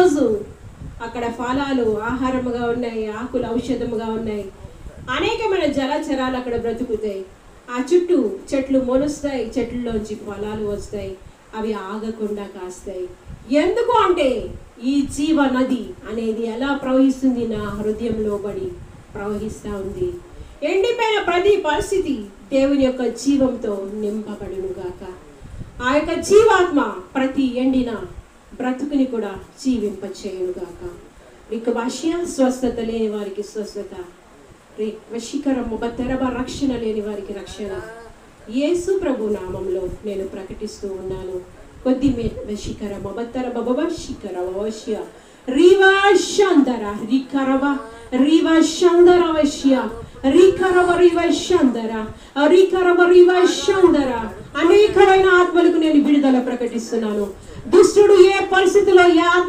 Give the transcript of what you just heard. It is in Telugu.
ప్రతిరోజు అక్కడ ఫలాలు ఆహారముగా ఉన్నాయి, ఆకులు ఔషధముగా ఉన్నాయి. అనేకమైన జలచరాలు అక్కడ బ్రతుకుతాయి. ఆ చుట్టూ చెట్లు మొలుస్తాయి, చెట్లలోంచి ఫలాలు వస్తాయి, అవి ఆగకుండా కాస్తాయి. ఎందుకు అంటే ఈ జీవ నది అనేది ఎలా ప్రవహిస్తుంది, నా హృదయంలో బడి ప్రవహిస్తూ ఉంది. ఎండిపోయిన ప్రతి పరిస్థితి దేవుని యొక్క జీవంతో నింపబడును గాక. ఆ యొక్క జీవాత్మ ప్రతి ఎండిన బ్రతుకుని కూడా జీవింపచేయును గాక. రికభాష్య స్వస్థత లేని వారికి స్వస్థత, వశీకరము బత్తరబ రక్షణ లేని వారికి రక్షణ యేసు ప్రభు నామంలో నేను ప్రకటిస్తూ ఉన్నాను. కొద్ది వశీకరమ బత్తరబ వశీకర వశ్య రీవా శందర రికరవ రీవా శందర వశ్య రికరవ రివ శందర రికరవ రివ శందర. అనేకమైన ఆత్మలకు నేను విడుదల ప్రకటిస్తున్నాను. దుష్టుడు ఏ పరిస్థితిలో